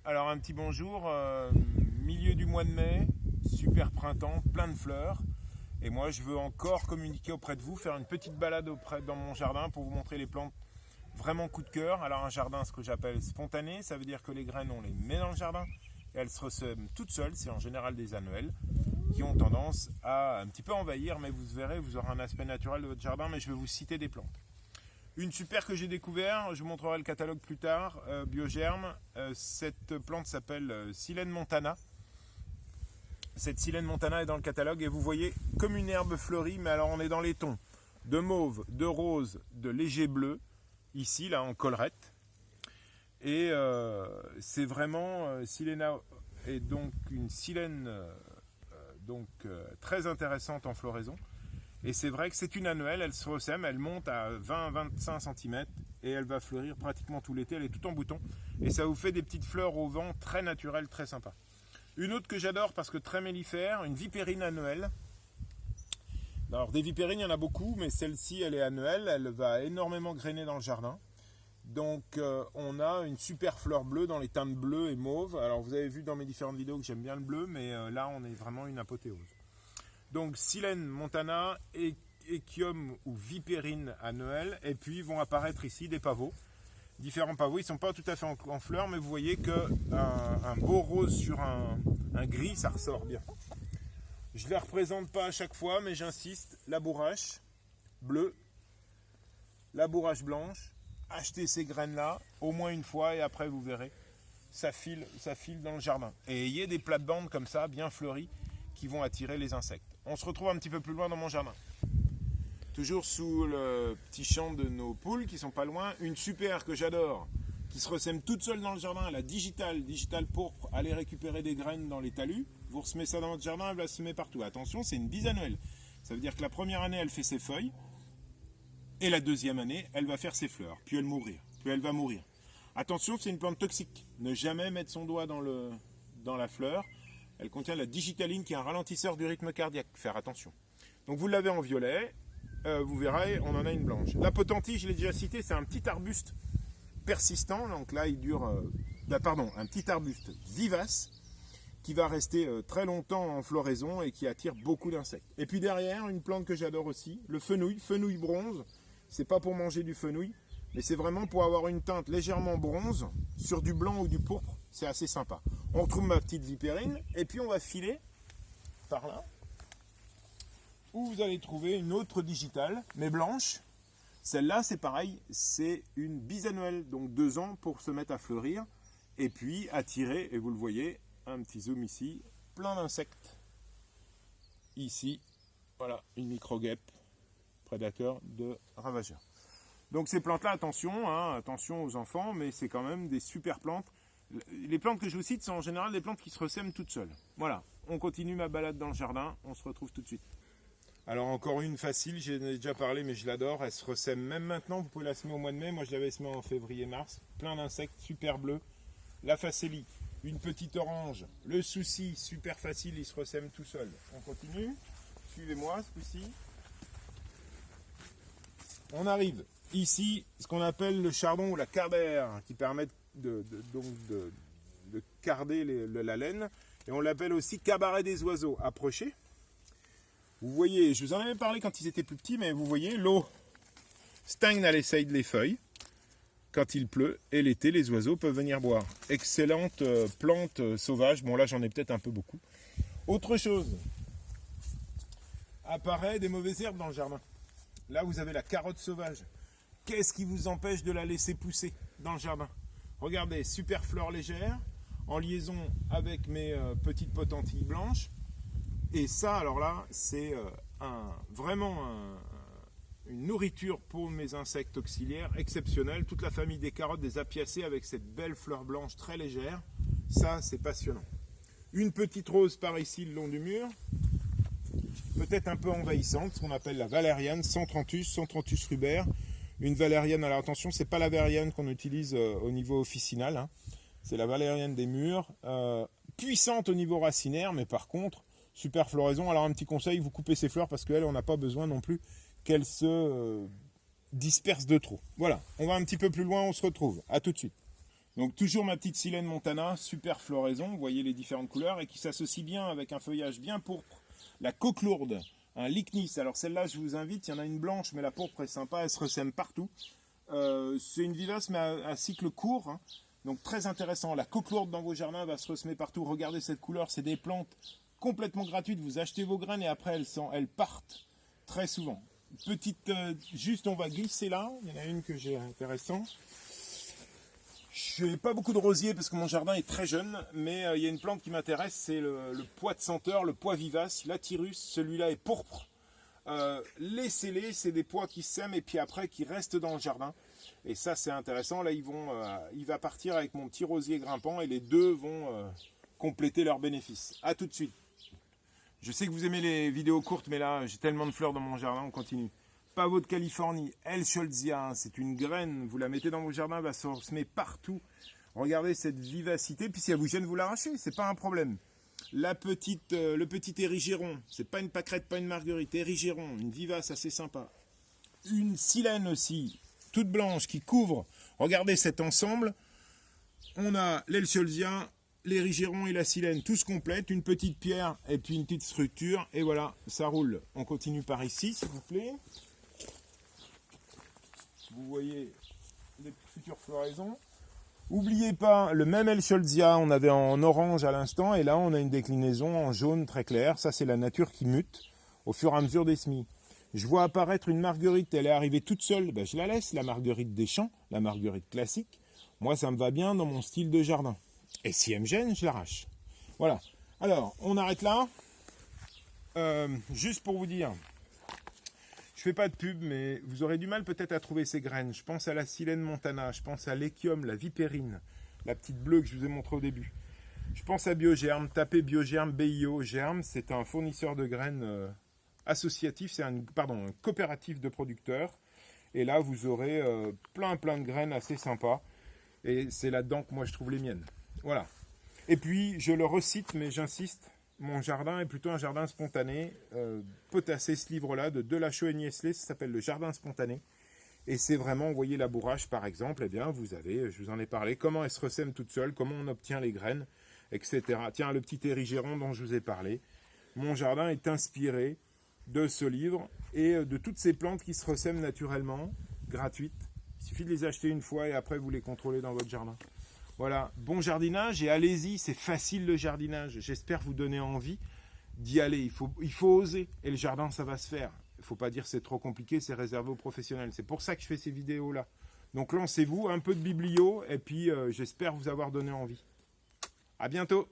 Alors un petit bonjour, milieu du mois de mai, super printemps, plein de fleurs. Et moi je veux encore communiquer auprès de vous, faire une petite balade dans mon jardin pour vous montrer les plantes vraiment coup de cœur. Alors un jardin, ce que j'appelle spontané, ça veut dire que les graines on les met dans le jardin et elles se ressèment toutes seules, c'est en général des annuelles qui ont tendance à un petit peu envahir, mais vous verrez, vous aurez un aspect naturel de votre jardin, mais je vais vous citer des plantes. Une super que j'ai découvert, je vous montrerai le catalogue plus tard, Biogerme. Cette plante s'appelle Silène montana. Cette Silène montana est dans le catalogue et vous voyez comme une herbe fleurie, mais alors on est dans les tons de mauve, de rose, de léger bleu, ici là en collerette. Et c'est vraiment Silena est donc une silène très intéressante en floraison. Et c'est vrai que c'est une annuelle, elle se ressème, elle monte à 20-25 cm et elle va fleurir pratiquement tout l'été, elle est tout en bouton. Et ça vous fait des petites fleurs au vent très naturelles, très sympa. Une autre que j'adore parce que très mellifère, une vipérine annuelle. Alors des vipérines, il y en a beaucoup, mais celle-ci, elle est annuelle, elle va énormément grainer dans le jardin. Donc on a une super fleur bleue dans les teintes bleues et mauves. Alors vous avez vu dans mes différentes vidéos que j'aime bien le bleu, mais là on est vraiment une apothéose. Donc Silène montana, Échium ou Vipérine annuelle, et puis vont apparaître ici des pavots. Différents pavots, ils ne sont pas tout à fait en fleurs, mais vous voyez qu'un beau rose sur un gris, ça ressort bien. Je ne les représente pas à chaque fois, mais j'insiste, la bourrache bleue, la bourrache blanche, achetez ces graines-là au moins une fois et après vous verrez, ça file dans le jardin. Et ayez des plates-bandes comme ça, bien fleuries, qui vont attirer les insectes. On se retrouve un petit peu plus loin dans mon jardin. Toujours sous le petit champ de nos poules qui sont pas loin. Une super que j'adore, qui se ressème toute seule dans le jardin, la digitale pourpre. Allez récupérer des graines dans les talus. Vous ressemez ça dans votre jardin, elle va se semer partout. Attention, c'est une bisannuelle. Ça veut dire que la première année, elle fait ses feuilles. Et la deuxième année, elle va faire ses fleurs. Puis elle va mourir. Attention, c'est une plante toxique. Ne jamais mettre son doigt dans la fleur. Elle contient la digitaline qui est un ralentisseur du rythme cardiaque. Faire attention. Donc vous l'avez en violet. Vous verrez, on en a une blanche. La potentie, je l'ai déjà cité, c'est un petit arbuste persistant. Donc là, il dure... un petit arbuste vivace qui va rester très longtemps en floraison et qui attire beaucoup d'insectes. Et puis derrière, une plante que j'adore aussi, le fenouil bronze. C'est pas pour manger du fenouil, mais c'est vraiment pour avoir une teinte légèrement bronze sur du blanc ou du pourpre. C'est assez sympa. On retrouve ma petite vipérine et puis on va filer par là où vous allez trouver une autre digitale, mais blanche. Celle-là, c'est pareil, c'est une bisannuelle, donc 2 ans pour se mettre à fleurir et puis attirer, et vous le voyez, un petit zoom ici, plein d'insectes. Ici, voilà, une micro-guêpe, prédateur de ravageurs. Donc ces plantes-là, attention, attention aux enfants, mais c'est quand même des super plantes. Les plantes que je vous cite sont en général des plantes qui se ressèment toutes seules. Voilà, on continue ma balade dans le jardin, on se retrouve tout de suite. Alors encore une facile, j'en ai déjà parlé mais je l'adore, elle se ressème même maintenant, vous pouvez la semer au mois de mai, moi je l'avais semée en février-mars, plein d'insectes, super bleu. La facélie, une petite orange, le souci, super facile, il se ressème tout seul. On continue, suivez-moi ce coup-ci. On arrive ici, ce qu'on appelle le chardon ou la cardère, qui permet de carder la laine, et on l'appelle aussi cabaret des oiseaux. Approchez. Vous voyez, je vous en avais parlé quand ils étaient plus petits, mais vous voyez, l'eau stagne à l'essaye des feuilles quand il pleut, et l'été, les oiseaux peuvent venir boire. Excellente plante sauvage. Bon, là, j'en ai peut-être un peu beaucoup. Autre chose, apparaît des mauvaises herbes dans le jardin. Là, vous avez la carotte sauvage. Qu'est-ce qui vous empêche de la laisser pousser dans le jardin? Regardez, super fleur légère, en liaison avec mes petites potentilles blanches. Et ça, alors là, c'est vraiment une nourriture pour mes insectes auxiliaires exceptionnelle. Toute la famille des carottes, des apiacées avec cette belle fleur blanche très légère. Ça, c'est passionnant. Une petite rose par ici le long du mur. Peut-être un peu envahissante, ce qu'on appelle la valériane, Centranthus rubert. Une valériane, alors attention, c'est pas la valériane qu'on utilise au niveau officinal. C'est la valériane des murs. Puissante au niveau racinaire, mais par contre, super floraison. Alors un petit conseil, vous coupez ces fleurs parce qu'elle, on n'a pas besoin non plus qu'elle se disperse de trop. Voilà, on va un petit peu plus loin, on se retrouve. À tout de suite. Donc toujours ma petite Silène Montana, super floraison, vous voyez les différentes couleurs, et qui s'associe bien avec un feuillage bien pourpre. La coque lourde, un Lychnis, alors celle-là je vous invite, il y en a une blanche, mais la pourpre est sympa, elle se ressème partout. C'est une vivace mais à cycle court, hein. Donc très intéressant. La coque lourde dans vos jardins va se ressemer partout. Regardez cette couleur, c'est des plantes complètement gratuites. Vous achetez vos graines et après elles partent très souvent. Petite, juste on va glisser là, il y en a une que j'ai intéressante. Je n'ai pas beaucoup de rosiers parce que mon jardin est très jeune, mais il y a une plante qui m'intéresse, c'est le pois de senteur, le pois vivace, l'Atyrus, celui-là est pourpre. Laissez-les, c'est des pois qui sèment et puis après qui restent dans le jardin. Et ça c'est intéressant, là il va partir avec mon petit rosier grimpant et les deux vont compléter leurs bénéfices. A tout de suite. Je sais que vous aimez les vidéos courtes, mais là j'ai tellement de fleurs dans mon jardin, on continue. Pavot de Californie, L. Scholzia, c'est une graine, vous la mettez dans vos jardins, elle va se semer partout. Regardez cette vivacité, puis si elle vous gêne, vous l'arrachez, c'est pas un problème. Le petit érigéron, c'est pas une pâquerette, pas une marguerite, érigéron, une vivace assez sympa. Une silène aussi, toute blanche, qui couvre, regardez cet ensemble. On a l'Elcholzia, l'érigéron et la silène, tous complètes, une petite pierre et puis une petite structure, et voilà, ça roule. On continue par ici, s'il vous plaît. Vous voyez les futures floraisons. N'oubliez pas, le même Elcholzia, on avait en orange à l'instant, et là on a une déclinaison en jaune très clair. Ça c'est la nature qui mute au fur et à mesure des semis. Je vois apparaître une marguerite, elle est arrivée toute seule, ben, je la laisse, la marguerite des champs, la marguerite classique. Moi ça me va bien dans mon style de jardin. Et si elle me gêne, je l'arrache. Voilà. Alors, on arrête là. Juste pour vous dire, je fais pas de pub, mais vous aurez du mal peut-être à trouver ces graines. Je pense à la Silène Montana, je pense à l'Echium, la Vipérine, la petite bleue que je vous ai montré au début. Je pense à Biogerme, tapez Biogerme, BIO, Germe, c'est un fournisseur de graines associatif, c'est un coopératif de producteurs. Et là, vous aurez plein de graines assez sympas. Et c'est là-dedans que moi je trouve les miennes. Voilà. Et puis, je le recite, mais j'insiste, mon jardin est plutôt un jardin spontané. Potassé, ce livre-là, de Delachaux et Niestlé, ça s'appelle le jardin spontané. Et c'est vraiment, vous voyez, la bourrache, par exemple, eh bien, vous avez, je vous en ai parlé, comment elle se ressème toute seule, comment on obtient les graines, etc. Tiens, le petit érigéron dont je vous ai parlé. Mon jardin est inspiré de ce livre et de toutes ces plantes qui se ressèment naturellement, gratuites. Il suffit de les acheter une fois et après, vous les contrôlez dans votre jardin. Voilà, bon jardinage et allez-y, c'est facile le jardinage. J'espère vous donner envie d'y aller. Il faut oser et le jardin, ça va se faire. Il ne faut pas dire que c'est trop compliqué, c'est réservé aux professionnels. C'est pour ça que je fais ces vidéos-là. Donc lancez-vous, un peu de biblio et puis j'espère vous avoir donné envie. À bientôt.